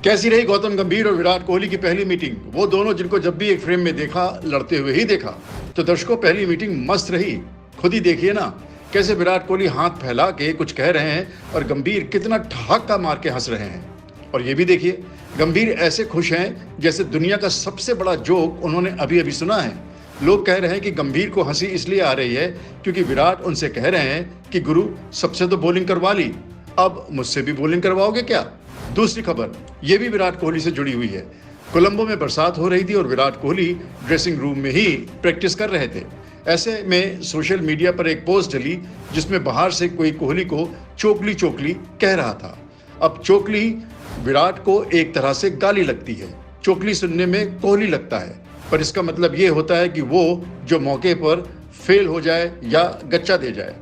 कैसी रही गौतम गंभीर और विराट कोहली की पहली मीटिंग? वो दोनों जिनको जब भी एक फ्रेम में देखा लड़ते हुए ही देखा। तो दर्शकों, पहली मीटिंग मस्त रही। खुद ही देखिए ना, कैसे विराट कोहली हाथ फैला के कुछ कह रहे हैं और गंभीर कितना ठहाका मार के हंस रहे हैं। और ये भी देखिए, गंभीर ऐसे खुश हैं जैसे दुनिया का सबसे बड़ा जोक उन्होंने अभी अभी सुना है। लोग कह रहे हैं कि गंभीर को हंसी इसलिए आ रही है क्योंकि विराट उनसे कह रहे हैं कि गुरु, सबसे तो बॉलिंग करवा ली, अब मुझसे भी बॉलिंग करवाओगे क्या? दूसरी खबर ये भी विराट कोहली से जुड़ी हुई है। कोलंबो में बरसात हो रही थी और विराट कोहली ड्रेसिंग रूम में ही प्रैक्टिस कर रहे थे। ऐसे में सोशल मीडिया पर एक पोस्ट डली जिसमें बाहर से कोई कोहली को चोकली चोकली कह रहा था। अब चोकली विराट को एक तरह से गाली लगती है, चोकली सुनने में कोहली लगता है, पर इसका मतलब ये होता है कि वो जो मौके पर फेल हो जाए या गच्चा दे जाए।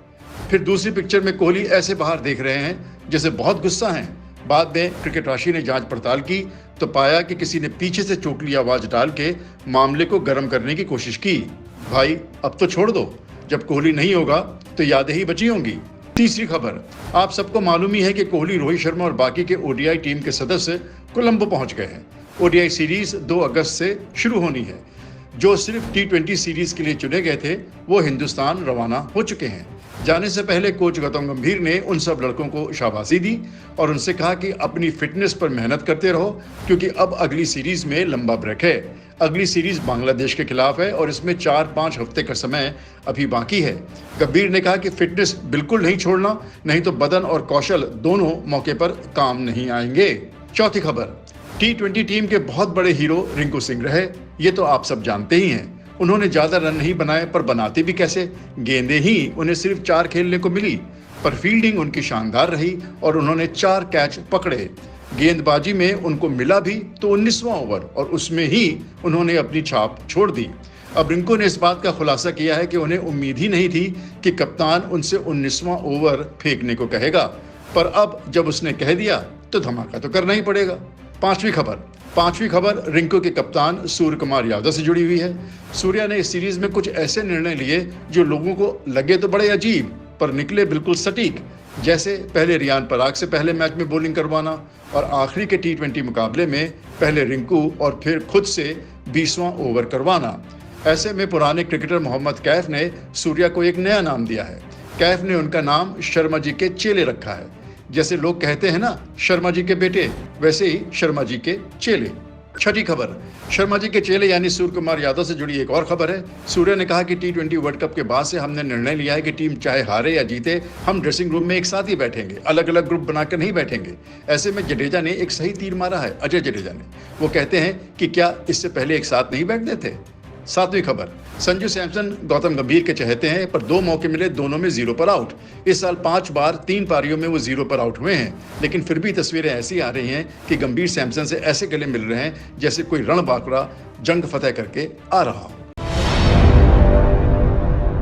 फिर दूसरी पिक्चर में कोहली ऐसे बाहर देख रहे हैं जैसे बहुत गुस्सा हैं। बाद में क्रिकेट राशि ने जांच पड़ताल की तो पाया कि किसी ने पीछे से चोकली आवाज डाल के मामले को गर्म करने की कोशिश की। भाई, अब तो छोड़ दो, जब कोहली नहीं होगा तो यादें ही बची होंगी। तीसरी खबर, आप सबको मालूम ही है कि कोहली, रोहित शर्मा और बाकी के ओडीआई टीम के सदस्य कोलंबो पहुंच गए हैं। ओडीआई सीरीज 2 अगस्त से शुरू होनी है। जो सिर्फ T20 सीरीज के लिए चुने गए थे वो हिंदुस्तान रवाना हो चुके हैं। जाने से पहले कोच गौतम गंभीर ने उन सब लड़कों को शाबाशी दी और उनसे कहा कि अपनी फिटनेस पर मेहनत करते रहो क्योंकि अब अगली सीरीज में लंबा ब्रेक है। अगली सीरीज बांग्लादेश के खिलाफ है और इसमें 4-5 हफ्ते का समय अभी बाकी है। गंभीर ने कहा कि फिटनेस बिल्कुल नहीं छोड़ना, नहीं तो बदन और कौशल दोनों मौके पर काम नहीं आएंगे। चौथी खबर, T20 टीम के बहुत बड़े हीरो रिंकू सिंह रहे, ये तो आप सब जानते ही हैं। उन्होंने ज्यादा रन नहीं बनाए, पर बनाते भी कैसे, गेंदें ही उन्हें सिर्फ 4 खेलने को मिली, पर फील्डिंग उनकी शानदार रही और उन्होंने 4 कैच पकड़े। गेंदबाजी में उनको मिला भी तो 19वां ओवर और उसमें ही उन्होंने अपनी छाप छोड़ दी। अब रिंकू ने इस बात का खुलासा किया है कि उन्हें उम्मीद ही नहीं थी कि कप्तान उनसे 19वां ओवर फेंकने को कहेगा, पर अब जब उसने कह दिया तो धमाका तो करना ही पड़ेगा। पांचवी खबर रिंकू के कप्तान सूर्य कुमार यादव से जुड़ी हुई है। सूर्या ने इस सीरीज में कुछ ऐसे निर्णय लिए जो लोगों को लगे तो बड़े अजीब, पर निकले बिल्कुल सटीक। जैसे पहले रियान पराग से पहले मैच में बॉलिंग करवाना और आखिरी के T20 मुकाबले में पहले रिंकू और फिर खुद से 20वां ओवर करवाना। ऐसे में पुराने क्रिकेटर मोहम्मद कैफ ने सूर्या को एक नया नाम दिया है। कैफ ने उनका नाम शर्मा जी के चेले रखा है। जैसे लोग कहते हैं ना, शर्मा जी के बेटे, वैसे ही शर्मा जी के चेले। छठी खबर, शर्मा जी के चेले यानी सूर्य कुमार यादव से जुड़ी एक और खबर है। सूर्य ने कहा कि T20 वर्ल्ड कप के बाद से हमने निर्णय लिया है कि टीम चाहे हारे या जीते, हम ड्रेसिंग रूम में एक साथ ही बैठेंगे, अलग अलग ग्रुप बनाकर नहीं बैठेंगे। ऐसे में जडेजा ने एक सही तीर मारा है, अजय जडेजा ने। वो कहते हैं कि क्या इससे पहले एक साथ नहीं बैठते थे। 7वीं खबर, संजू सैमसन गौतम गंभीर के चहेते हैं, पर 2 मौके मिले, दोनों में 0 पर आउट। इस साल 5 बार 3 पारियों में वो 0 पर आउट हुए हैं, लेकिन फिर भी तस्वीरें ऐसी आ रही हैं कि गंभीर सैमसन से ऐसे गले मिल रहे हैं जैसे कोई रणबांकुरा जंग फतेह करके आ रहा हो।